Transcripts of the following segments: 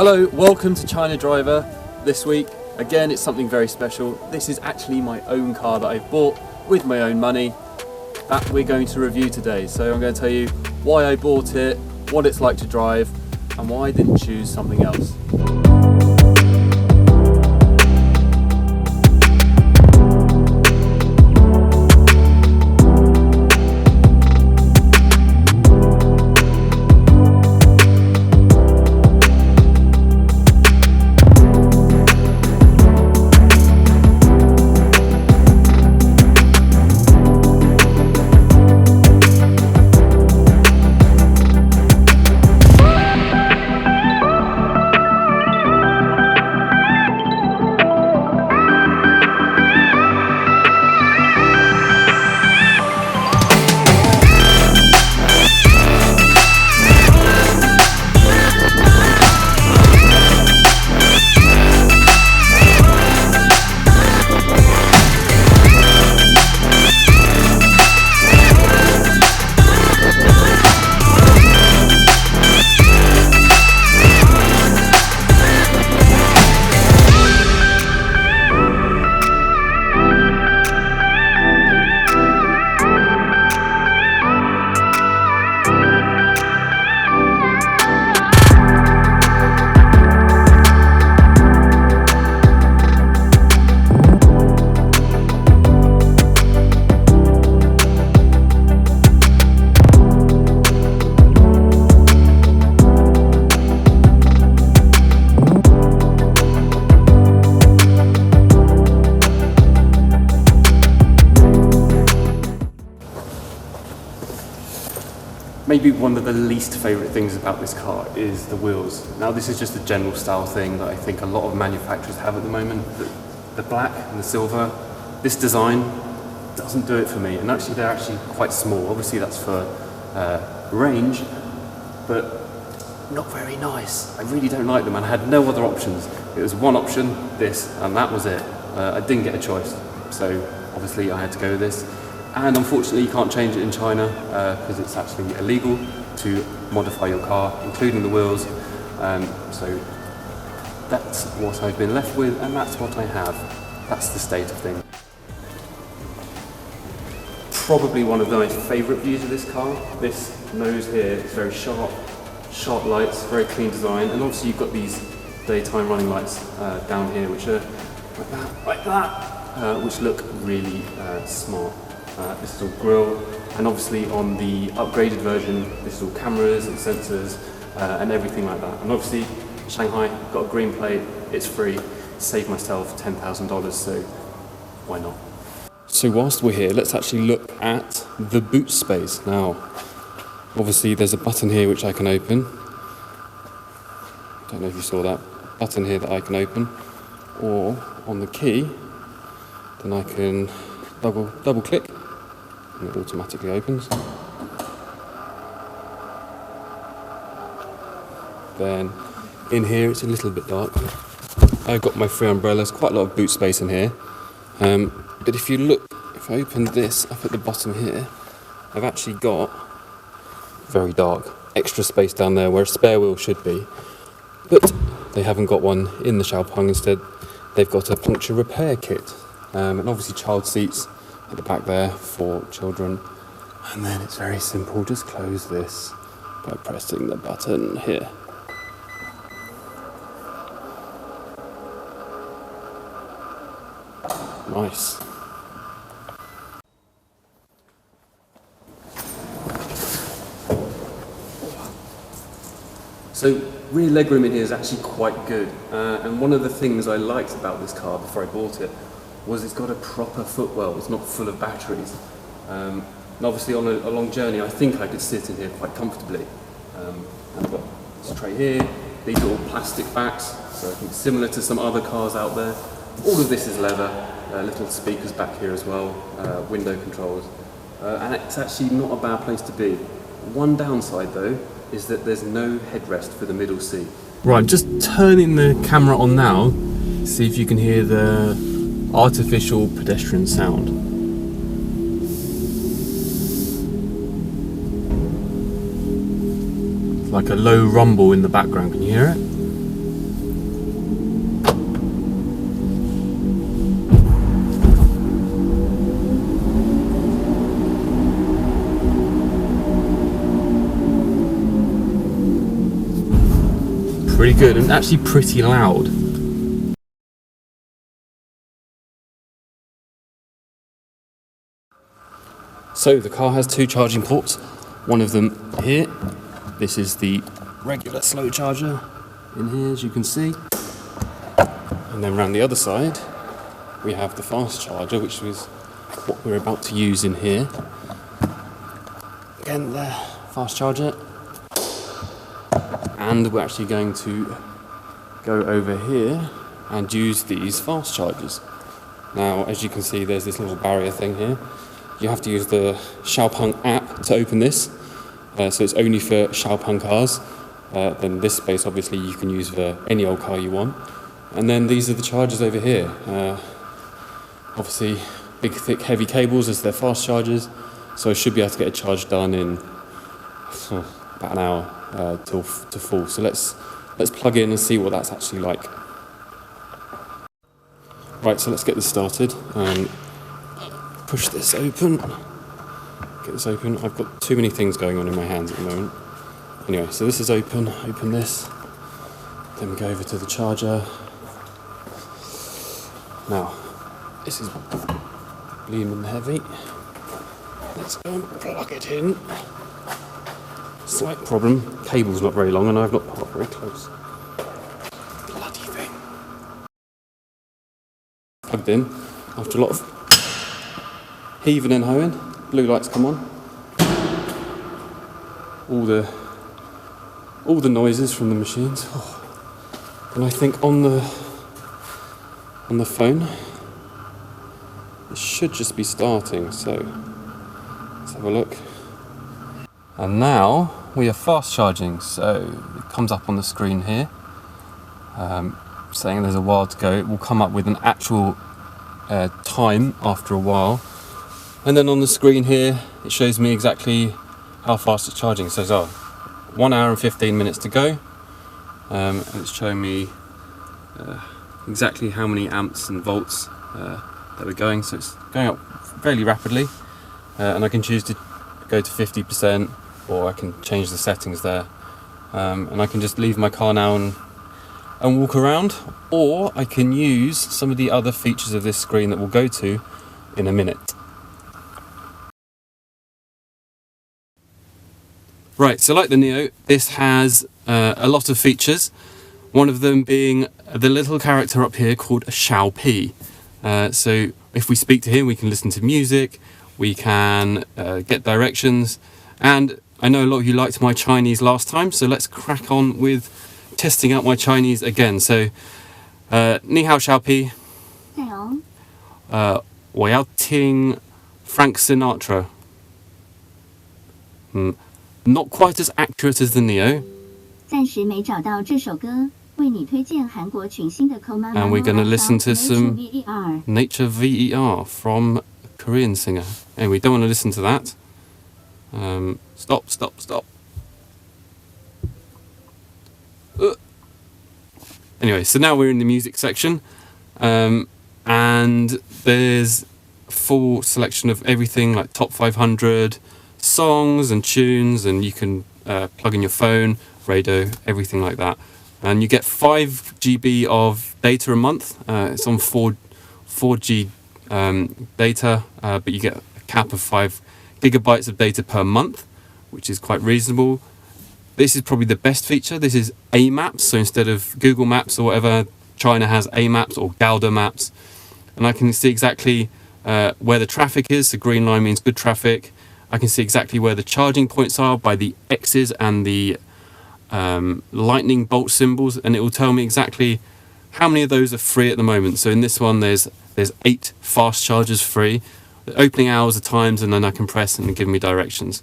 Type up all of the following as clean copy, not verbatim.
Hello, welcome to China Driver. This week, again, it's something very special. This is actually my own car that I've bought with my own money that we're going to review today. So I'm going to tell you why I bought it, what it's like to drive, and why I didn't choose something else. Maybe one of the least favourite things about this car is the wheels. Now this is just a general style thing that I think a lot of manufacturers have at the moment. The black and the silver, this design doesn't do it for me. And actually they're actually quite small. Obviously that's for range, but not very nice. I really don't like them and I had no other options. It was one option, this, and that was it. I didn't get a choice. So obviously I had to go with this. And unfortunately you can't change it in China because it's actually illegal to modify your car, including the wheels. So that's what I've been left with and that's what I have. That's the state of things. Probably one of my favourite views of this car. This nose here is very sharp lights, very clean design, and obviously you've got these daytime running lights down here which are like that, which look really smart. This is all grille, and obviously on the upgraded version, this is all cameras and sensors and everything like that. And obviously, Shanghai, got a green plate, it's free, saved myself $10,000, so why not? So whilst we're here, let's actually look at the boot space. Now, obviously there's a button here which I can open. Don't know if you saw that button here that I can open, or on the key, then I can double click. And it automatically opens. Then in here it's a little bit dark. I've got my 3 umbrellas, quite a lot of boot space in here. But if you look, if I open this up at the bottom here, I've actually got very dark extra space down there where a spare wheel should be. But they haven't got one in the Xiaopeng. Instead, they've got a puncture repair kit. And obviously child seats at the back there for children, and then it's very simple, just close this by pressing the button here. Nice. So rear legroom in here is actually quite good, and one of the things I liked about this car before I bought it was it's got a proper footwell, it's not full of batteries. And obviously on a long journey I think I could sit in here quite comfortably. And I've got this tray here, these are all plastic backs, so I think similar to some other cars out there. All of this is leather, little speakers back here as well, window controls, and it's actually not a bad place to be. One downside though is that there's no headrest for the middle seat. Right, just turning the camera on now, see if you can hear the artificial pedestrian sound. It's like a low rumble in the background, can you hear it? pretty good and actually pretty loud. So the car has two charging ports, one of them here. This is the regular slow charger in here, as you can see. And then around the other side, we have the fast charger, which is what we're about to use in here. Again, the fast charger. And we're actually going to go over here and use these fast chargers. Now, as you can see, there's this little barrier thing here. You have to use the Xiaopeng app to open this. So it's only for Xiaopeng cars. Then this space, obviously, you can use for any old car you want. And then these are the chargers over here. Obviously, big, thick, heavy cables as their fast chargers. So I should be able to get a charge done in about an hour to full. So let's plug in and see what that's actually like. Right, so let's get this started. Push this open. Get this open. I've got too many things going on in my hands at the moment. Anyway, so this is open. Open this. Then we go over to the charger. Now, this is blooming heavy. Let's go and plug it in. Slight problem. Cable's not very long and I've not parked very close. Bloody thing. Plugged in after a lot of heaving and hoeing. Blue lights come on. All the noises from the machines. Oh. And I think on the phone it should just be starting, so let's have a look. And now we are fast charging, so it comes up on the screen here saying there's a while to go. It will come up with an actual time after a while. And then on the screen here, it shows me exactly how fast it's charging. It says, 1 hour and 15 minutes to go. And it's showing me exactly how many amps and volts that we're going. So it's going up fairly rapidly. And I can choose to go to 50%, or I can change the settings there. And I can just leave my car now and walk around. Or I can use some of the other features of this screen that we'll go to in a minute. Right, so like the Neo, this has a lot of features. One of them being the little character up here called a Xiaopeng. So if we speak to him, we can listen to music, we can get directions. And I know a lot of you liked my Chinese last time, so let's crack on with testing out my Chinese again. So, 你好 Xiaopeng. 你好。我要听 Frank Sinatra. Not quite as accurate as the Neo. 暂时没找到这首歌，为你推荐韩国群星的 Koma. And we're going to listen to some Nature Nature VER from a Korean singer. Anyway, we don't want to listen to that. Stop. Anyway, so now we're in the music section. And there's a full selection of everything, like top 500 songs and tunes, and you can plug in your phone, radio, everything like that. And you get 5 GB of data a month. It's on 4G data, but you get a cap of 5 gigabytes of data per month, which is quite reasonable. This is probably the best feature. This is A Maps, so instead of Google Maps or whatever, China has A Maps or Gauda Maps. And I can see exactly where the traffic is. The green line means good traffic. I can see exactly where the charging points are by the X's and the lightning bolt symbols, and it will tell me exactly how many of those are free at the moment. So in this one, there's 8 fast chargers free. The opening hours are times, and then I can press and give me directions.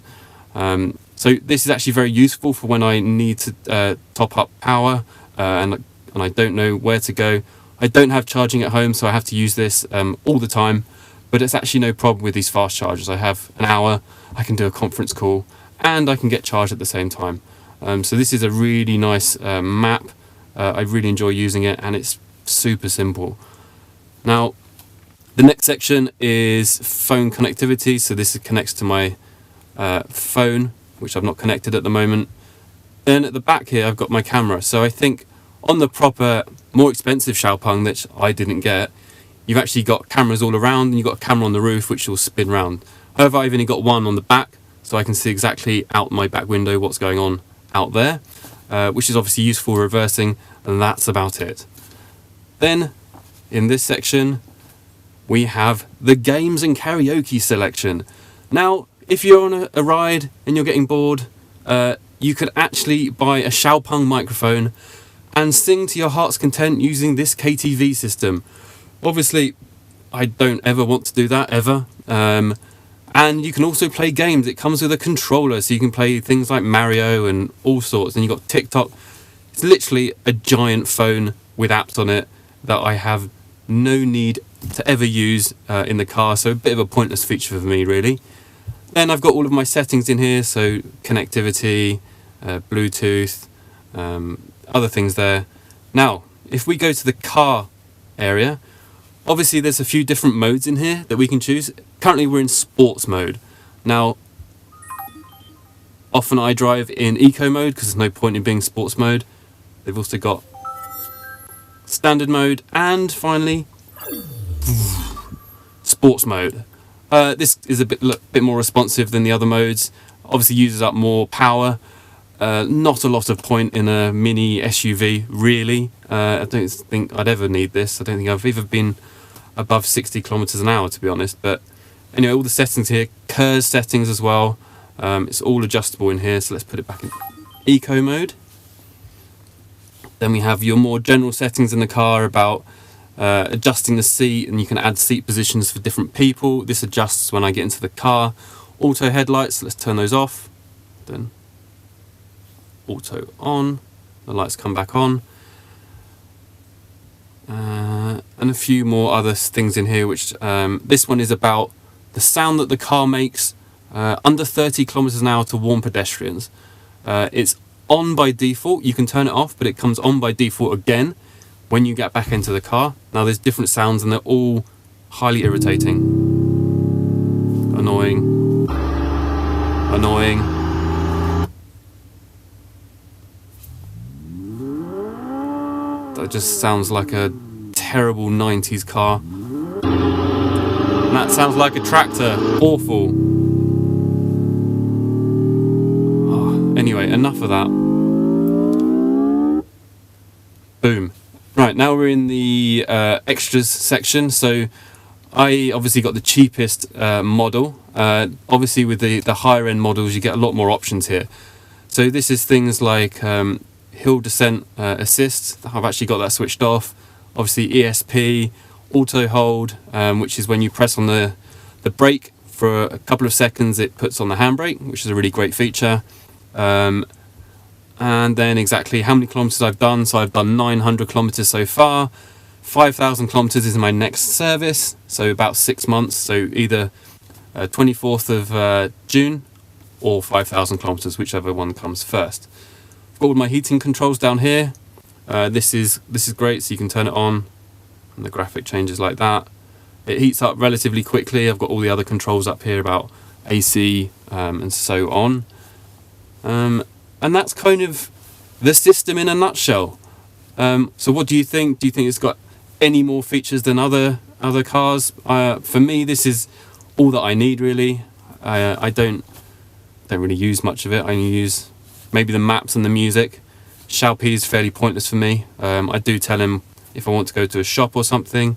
So this is actually very useful for when I need to top up power and I don't know where to go. I don't have charging at home, so I have to use this all the time. But it's actually no problem with these fast chargers. I have an hour, I can do a conference call, and I can get charged at the same time. So this is a really nice map. I really enjoy using it, and it's super simple. Now, the next section is phone connectivity. So this connects to my phone, which I've not connected at the moment. Then at the back here, I've got my camera. So I think On the proper, more expensive Xiaopeng that I didn't get, you've actually got cameras all around, and you've got a camera on the roof which will spin round. However, I've only got one on the back, so I can see exactly out my back window what's going on out there, which is obviously useful for reversing, and that's about it. Then, in this section, we have the games and karaoke selection. Now, if you're on a ride and you're getting bored, you could actually buy a Xiaopeng microphone and sing to your heart's content using this KTV system. Obviously, I don't ever want to do that, ever. And you can also play games. It comes with a controller, so you can play things like Mario and all sorts. And you've got TikTok. It's literally a giant phone with apps on it that I have no need to ever use in the car. So a bit of a pointless feature for me, really. Then I've got all of my settings in here. So connectivity, Bluetooth, other things there. Now, if we go to the car area, obviously there's a few different modes in here that we can choose. Currently we're in sports mode. Now, often I drive in eco mode because there's no point in being sports mode. They've also got standard mode and finally sports mode. This is a bit more responsive than the other modes. Obviously uses up more power. Not a lot of point in a mini SUV, really. I don't think I'd ever need this. I don't think I've ever been above 60 kilometers an hour, to be honest. But anyway, all the settings here, KERS settings as well. It's all adjustable in here, so let's put it back in eco mode. Then we have your more general settings in the car about adjusting the seat, and you can add seat positions for different people. This adjusts when I get into the car. Auto headlights, let's turn those off. Then auto on, the lights come back on. And a few more other things in here, which this one is about the sound that the car makes under 30 kilometers an hour to warn pedestrians. It's on by default. You can turn it off, but it comes on by default again when you get back into the car. Now there's different sounds and they're all highly irritating. Annoying. Annoying. That just sounds like a terrible 90s car. And that sounds like a tractor. Awful. Oh, anyway, enough of that. Boom. Right, now we're in the extras section. So I obviously got the cheapest model. Obviously with the higher end models you get a lot more options here. So this is things like hill descent assist. I've actually got that switched off. Obviously ESP, auto hold, which is when you press on the brake for a couple of seconds it puts on the handbrake, which is a really great feature. And then exactly how many kilometers I've done. So I've done 900 kilometers so far. 5,000 kilometers is my next service, so about 6 months. So either 24th of June or 5,000 kilometers, whichever one comes first. I've got all my heating controls down here. This is great, so you can turn it on and the graphic changes like that. It heats up relatively quickly. I've got all the other controls up here about AC and so on. And that's kind of the system in a nutshell. So what do you think? Do you think it's got any more features than other cars? For me, this is all that I need, really. I don't really use much of it. I only use maybe the maps and the music. Xiaopeng is fairly pointless for me. I do tell him if I want to go to a shop or something.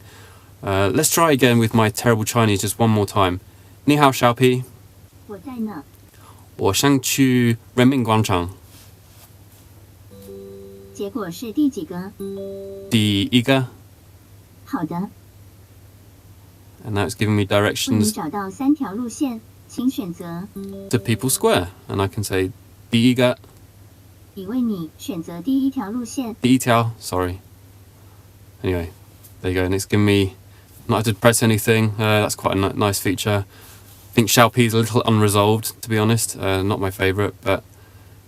Let's try again with my terrible Chinese just one more time. 你好, Xiaopeng. 我在呢。我想去人民广场。结果是第几个？第一个。好的。And now it's giving me 为你 directions 找到3条路线，请选择。 to People Square. And I can say 第一个。已为你选择第一条路线。第一条, sorry. Anyway, there you go. And it's giving me not have to press anything. That's quite a nice feature. I think Xiaopeng is a little unresolved, to be honest. Not my favourite, but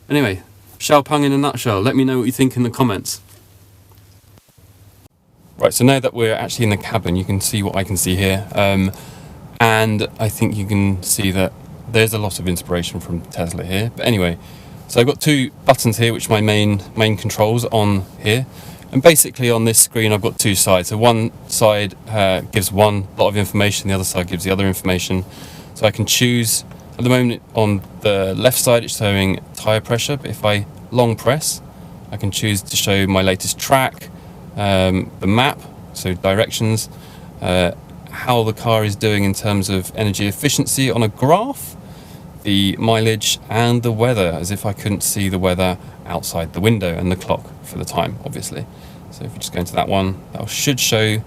anyway, Xiaopeng in a nutshell. Let me know what you think in the comments. Right, so now that we're actually in the cabin, you can see what I can see here. And I think you can see that there's a lot of inspiration from Tesla here. But anyway, So I've got two buttons here, which are my main controls on here. And basically on this screen I've got two sides. So one side gives one lot of information, the other side gives the other information. So I can choose, at the moment on the left side it's showing tyre pressure, but if I long press I can choose to show my latest track, the map, so directions, how the car is doing in terms of energy efficiency on a graph, the mileage and the weather, as if I couldn't see the weather outside the window, and the clock for the time obviously. So if we just go into that one, that should show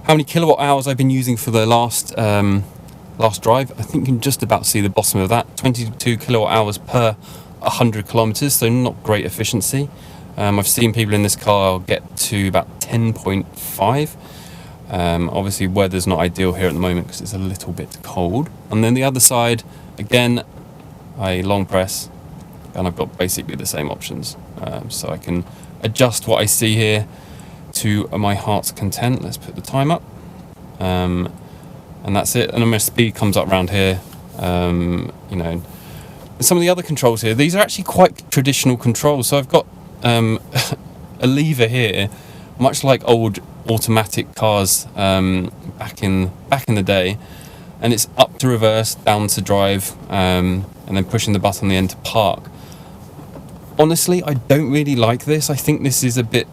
how many kilowatt hours I've been using for the last drive. I think you can just about see the bottom of that, 22 kilowatt hours per 100 kilometers, so not great efficiency. I've seen people in this car get to about 10.5. Obviously weather's not ideal here at the moment because it's a little bit cold. And then the other side, again, I long press and I've got basically the same options. So I can adjust what I see here to my heart's content. Let's put the time up. And that's it. And then my speed comes up around here. You know, some of the other controls here, these are actually quite traditional controls. So I've got a lever here, much like old automatic cars back in the day, and it's up to reverse, down to drive, and then pushing the button on the end to park. Honestly, I don't really like this. I think this is a bit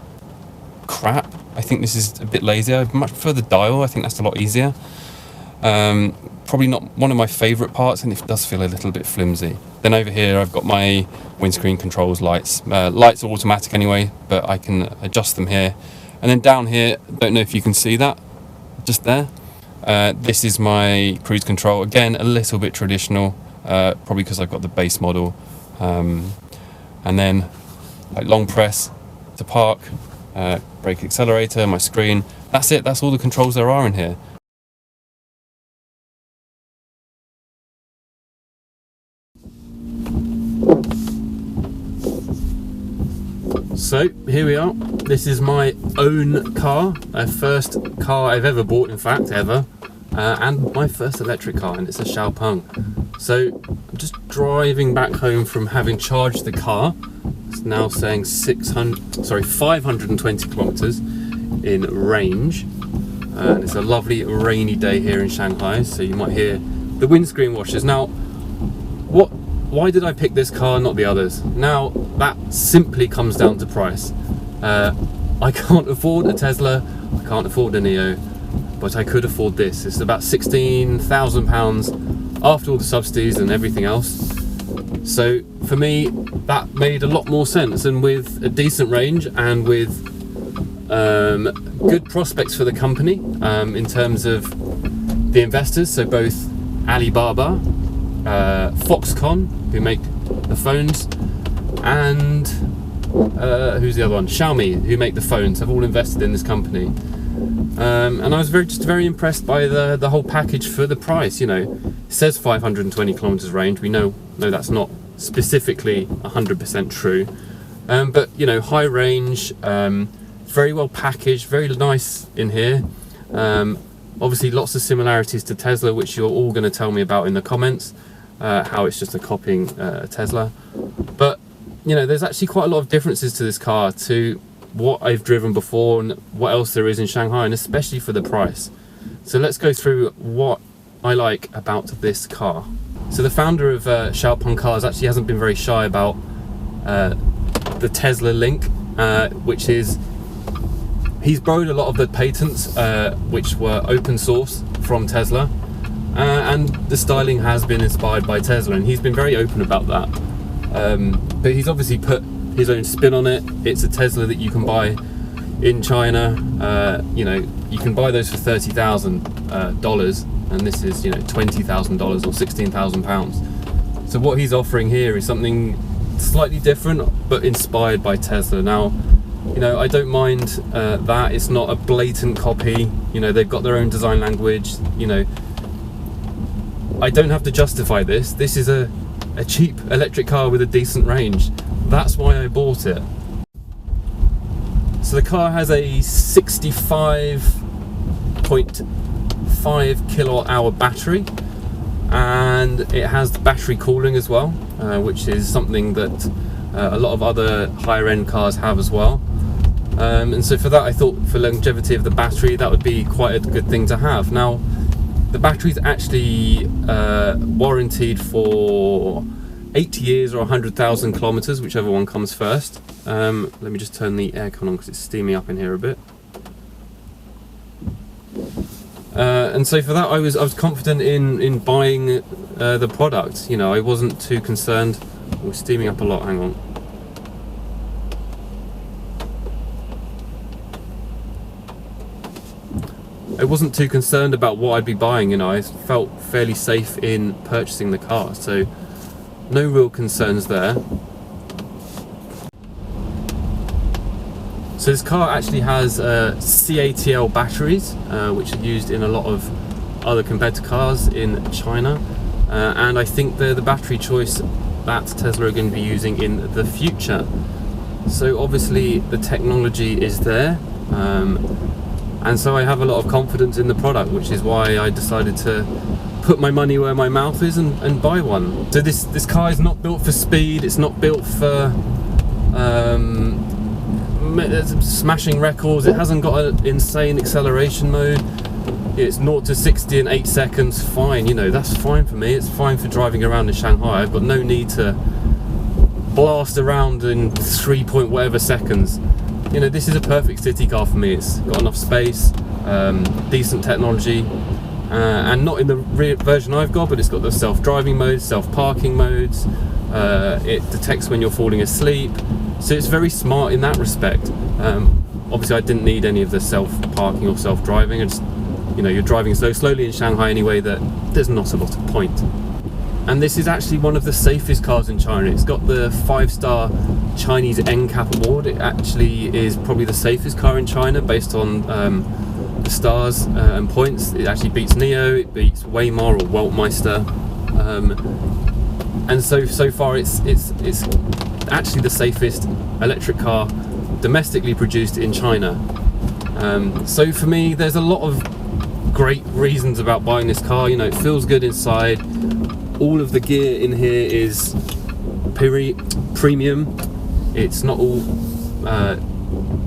crap. I think this is a bit lazy. I much prefer the dial. I think that's a lot easier. Probably not one of my favourite parts, and it does feel a little bit flimsy. Then over here I've got my windscreen controls, lights. Lights are automatic anyway, but I can adjust them here. And then down here, don't know if you can see that, just there. This is my cruise control. Again, a little bit traditional, probably because I've got the base model. And then like long press to park, brake accelerator, my screen. That's it, that's all the controls there are in here. So here we are. This is my own car, first car I've ever bought, in fact, ever, and my first electric car, and it's a Xiaopeng. So I'm just driving back home from having charged the car. It's now saying 520 kilometers in range, and it's a lovely rainy day here in Shanghai, so you might hear the windscreen washers. Now, why did I pick this car, not the others? Now, that simply comes down to price. I can't afford a Tesla, I can't afford a Neo, but I could afford this. It's about £16,000 after all the subsidies and everything else. So for me, that made a lot more sense, and with a decent range and with good prospects for the company in terms of the investors, so both Alibaba, Foxconn, who make the phones, and who's the other one? Xiaomi, who make the phones, have all invested in this company. And I was very impressed by the whole package for the price. You know, it says 520 kilometers range. We know that's not specifically 100% true, but you know, high range, very well packaged, very nice in here. Obviously, lots of similarities to Tesla, which you're all going to tell me about in the comments. How it's just a copying Tesla, but you know, there's actually quite a lot of differences to this car to what I've driven before and what else there is in Shanghai, and especially for the price. So let's go through what I like about this car. So the founder of Xiaopeng Cars actually hasn't been very shy about the Tesla link, which is he's borrowed a lot of the patents which were open source from Tesla. And the styling has been inspired by Tesla, and he's been very open about that. But he's obviously put his own spin on it. It's a Tesla that you can buy in China. You know, you can buy those for $30,000, and this is, you know, $20,000 or £16,000. So what he's offering here is something slightly different, but inspired by Tesla. Now, you know, I don't mind that. It's not a blatant copy. You know, they've got their own design language. You know, I don't have to justify this. This is a cheap electric car with a decent range. That's why I bought it. So the car has a 65.5 kilowatt hour battery, and it has battery cooling as well. which is something that a lot of other higher end cars have as well. And so for that, I thought for longevity of the battery, that would be quite a good thing to have. Now, the battery's actually warranted for 80 years or 100,000 kilometers, whichever one comes first. Let me just turn the aircon on because it's steaming up in here a bit. And so for that, I was confident in buying the product. You know, I wasn't too concerned. We're steaming up a lot. Hang on. I wasn't too concerned about what I'd be buying. You know, I felt fairly safe in purchasing the car, so no real concerns there. So this car actually has CATL batteries, which are used in a lot of other competitor cars in China, and I think they're the battery choice that Tesla are going to be using in the future. So obviously the technology is there, and so I have a lot of confidence in the product, which is why I decided to put my money where my mouth is and buy one. So this car is not built for speed, it's not built for smashing records, it hasn't got an insane acceleration mode. It's 0 to 60 in 8 seconds, fine, you know, that's fine for me. It's fine for driving around in Shanghai. I've got no need to blast around in 3 point whatever seconds. You know, this is a perfect city car for me. It's got enough space, decent technology, and not in the version I've got, but it's got the self-driving modes, self-parking modes, it detects when you're falling asleep, so it's very smart in that respect. Obviously I didn't need any of the self-parking or self-driving. It's, you know, you're driving so slowly in Shanghai anyway that there's not a lot of point. And this is actually one of the safest cars in China. It's got the 5-star Chinese NCAP award. It actually is probably the safest car in China based on the stars and points. It actually beats NIO, it beats Weimar or Weltmeister, and so far it's actually the safest electric car domestically produced in China. So for me, there's a lot of great reasons about buying this car. You know, it feels good inside. All of the gear in here is premium. It's not all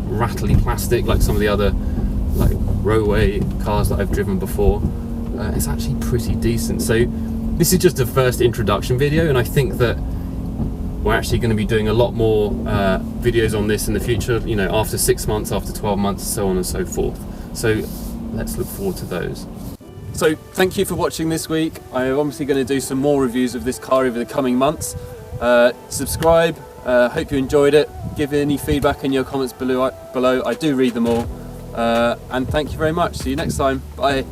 rattly plastic like some of the other like roadway cars that I've driven before. It's actually pretty decent. So this is just a first introduction video, and I think that we're actually going to be doing a lot more videos on this in the future, you know, after 6 months, after 12 months, so on and so forth. So let's look forward to those. So thank you for watching this week. I'm obviously going to do some more reviews of this car over the coming months. Subscribe, hope you enjoyed it. Give any feedback in your comments below. I do read them all. And thank you very much. See you next time. Bye.